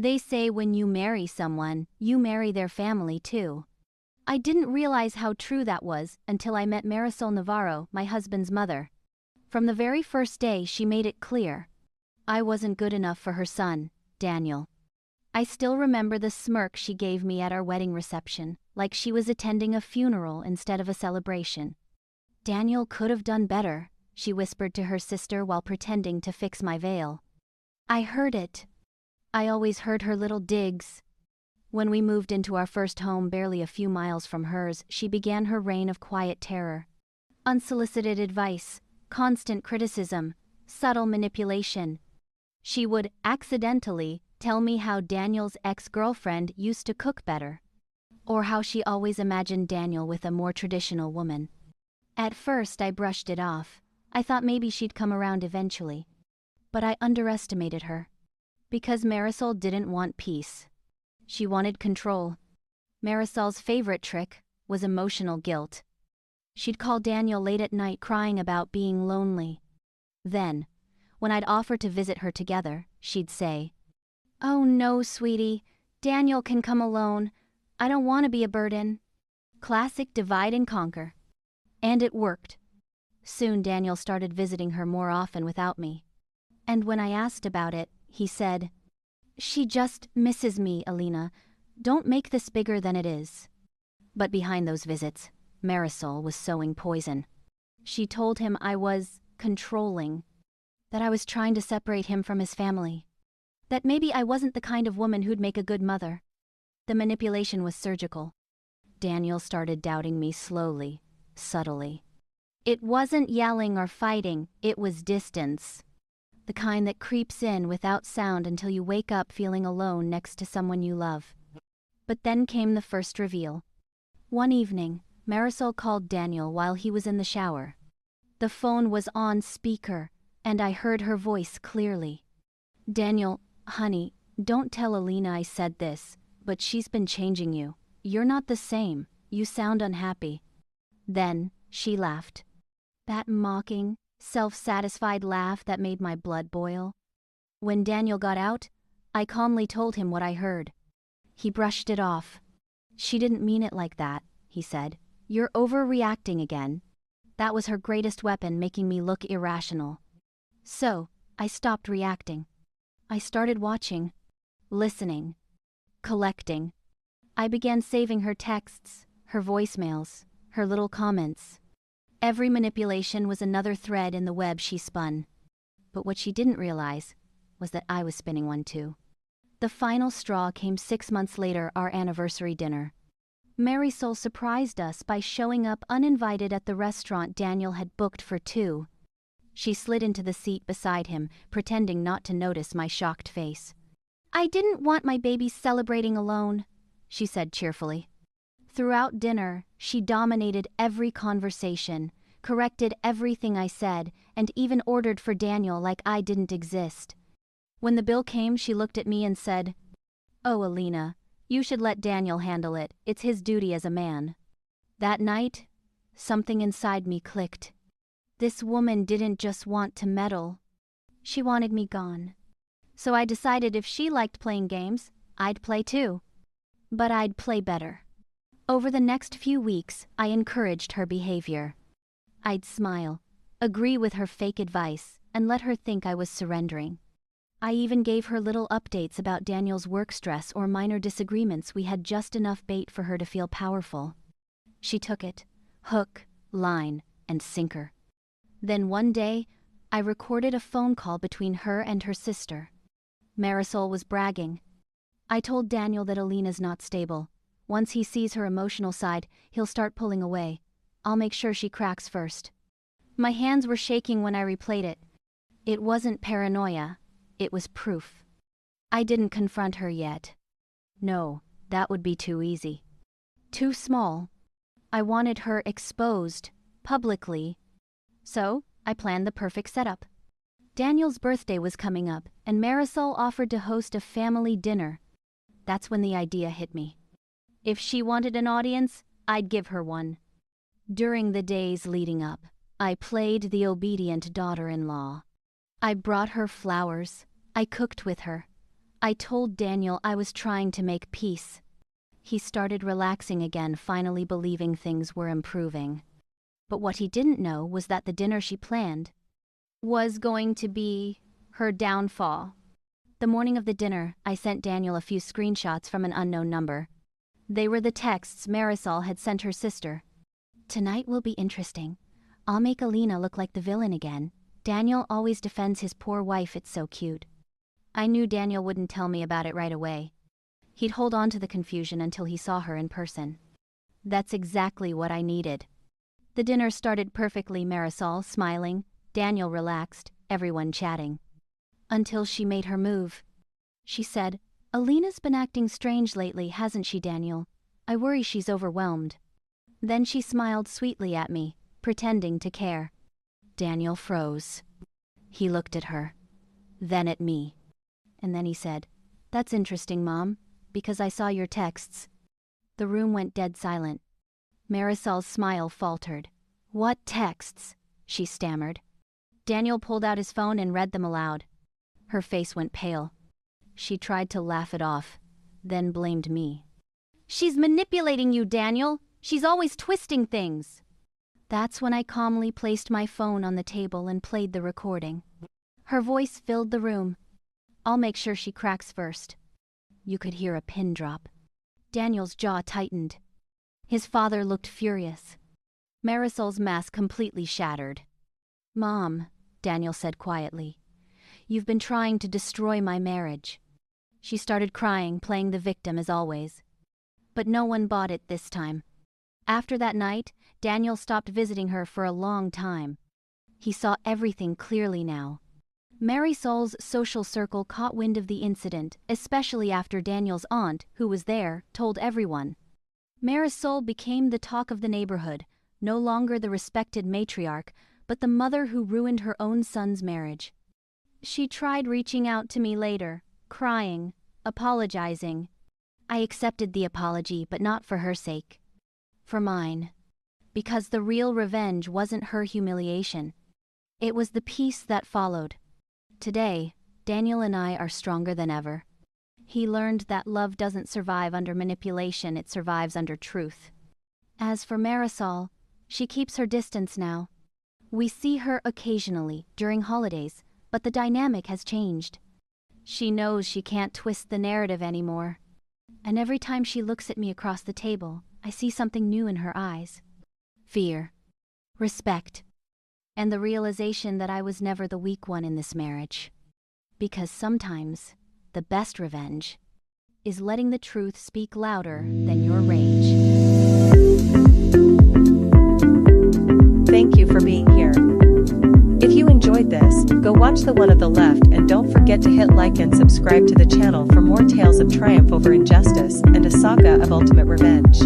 They say when you marry someone, you marry their family too. I didn't realize how true that was until I met Marisol Navarro, my husband's mother. From the very first day, she made it clear. I wasn't good enough for her son, Daniel. I still remember the smirk she gave me at our wedding reception, like she was attending a funeral instead of a celebration. Daniel could have done better, she whispered to her sister while pretending to fix my veil. I heard it. I always heard her little digs. When we moved into our first home barely a few miles from hers, she began her reign of quiet terror. Unsolicited advice, constant criticism, subtle manipulation. She would accidentally tell me how Daniel's ex-girlfriend used to cook better, or how she always imagined Daniel with a more traditional woman. At first I brushed it off. I thought maybe she'd come around eventually. But I underestimated her. Because Marisol didn't want peace. She wanted control. Marisol's favorite trick was emotional guilt. She'd call Daniel late at night crying about being lonely. Then, when I'd offer to visit her together, she'd say, "Oh no, sweetie, Daniel can come alone. I don't want to be a burden." Classic divide and conquer. And it worked. Soon Daniel started visiting her more often without me. And when I asked about it, he said, "She just misses me, Alina. Don't make this bigger than it is." But behind those visits, Marisol was sowing poison. She told him I was controlling, that I was trying to separate him from his family, that maybe I wasn't the kind of woman who'd make a good mother. The manipulation was surgical. Daniel started doubting me slowly, subtly. It wasn't yelling or fighting, it was distance. The kind that creeps in without sound until you wake up feeling alone next to someone you love. But then came the first reveal. One evening, Marisol called Daniel while he was in the shower. The phone was on speaker, and I heard her voice clearly. "Daniel, honey, don't tell Alina I said this, but she's been changing you. You're not the same. You sound unhappy." Then she laughed. That mocking, self-satisfied laugh that made my blood boil. When Daniel got out, I calmly told him what I heard. He brushed it off. "She didn't mean it like that," he said. "You're overreacting again." That was her greatest weapon, making me look irrational. So, I stopped reacting. I started watching, listening, collecting. I began saving her texts, her voicemails, her little comments. Every manipulation was another thread in the web she spun. But what she didn't realize was that I was spinning one too. The final straw came 6 months later, our anniversary dinner. Marisol surprised us by showing up uninvited at the restaurant Daniel had booked for two. She slid into the seat beside him, pretending not to notice my shocked face. "I didn't want my baby celebrating alone," she said cheerfully. Throughout dinner, she dominated every conversation, corrected everything I said, and even ordered for Daniel like I didn't exist. When the bill came, she looked at me and said, "Oh, Alina, you should let Daniel handle it. It's his duty as a man." That night, something inside me clicked. This woman didn't just want to meddle. She wanted me gone. So I decided if she liked playing games, I'd play too. But I'd play better. Over the next few weeks, I encouraged her behavior. I'd smile, agree with her fake advice, and let her think I was surrendering. I even gave her little updates about Daniel's work stress or minor disagreements. We had just enough bait for her to feel powerful. She took it, hook, line, and sinker. Then one day, I recorded a phone call between her and her sister. Marisol was bragging. "I told Daniel that Alina's not stable. Once he sees her emotional side, he'll start pulling away. I'll make sure she cracks first." My hands were shaking when I replayed it. It wasn't paranoia, it was proof. I didn't confront her yet. No, that would be too easy. Too small. I wanted her exposed, publicly. So, I planned the perfect setup. Daniel's birthday was coming up, and Marisol offered to host a family dinner. That's when the idea hit me. If she wanted an audience, I'd give her one. During the days leading up, I played the obedient daughter-in-law. I brought her flowers. I cooked with her. I told Daniel I was trying to make peace. He started relaxing again, finally believing things were improving. But what he didn't know was that the dinner she planned was going to be her downfall. The morning of the dinner, I sent Daniel a few screenshots from an unknown number. They were the texts Marisol had sent her sister. "Tonight will be interesting. I'll make Alina look like the villain again. Daniel always defends his poor wife, it's so cute." I knew Daniel wouldn't tell me about it right away. He'd hold on to the confusion until he saw her in person. That's exactly what I needed. The dinner started perfectly, Marisol smiling, Daniel relaxed, everyone chatting. Until she made her move. She said, "Alina's been acting strange lately, hasn't she, Daniel? I worry she's overwhelmed." Then she smiled sweetly at me, pretending to care. Daniel froze. He looked at her, then at me. And then he said, "That's interesting, Mom, because I saw your texts." The room went dead silent. Marisol's smile faltered. "What texts?" she stammered. Daniel pulled out his phone and read them aloud. Her face went pale. She tried to laugh it off, then blamed me. "She's manipulating you, Daniel. She's always twisting things." That's when I calmly placed my phone on the table and played the recording. Her voice filled the room. "I'll make sure she cracks first." You could hear a pin drop. Daniel's jaw tightened. His father looked furious. Marisol's mask completely shattered. "Mom," Daniel said quietly, "you've been trying to destroy my marriage." She started crying, playing the victim as always. But no one bought it this time. After that night, Daniel stopped visiting her for a long time. He saw everything clearly now. Marisol's social circle caught wind of the incident, especially after Daniel's aunt, who was there, told everyone. Marisol became the talk of the neighborhood, no longer the respected matriarch, but the mother who ruined her own son's marriage. She tried reaching out to me later, crying, apologizing. I accepted the apology, but not for her sake. For mine. Because the real revenge wasn't her humiliation. It was the peace that followed. Today, Daniel and I are stronger than ever. He learned that love doesn't survive under manipulation, it survives under truth. As for Marisol, she keeps her distance now. We see her occasionally, during holidays, but the dynamic has changed. She knows she can't twist the narrative anymore. And every time she looks at me across the table, I see something new in her eyes. Fear. Respect. And the realization that I was never the weak one in this marriage. Because sometimes, the best revenge is letting the truth speak louder than your rage. Thank you for being here. If you enjoyed this, go watch the one on the left and don't forget to hit like and subscribe to the channel for more tales of triumph over injustice and a saga of ultimate revenge.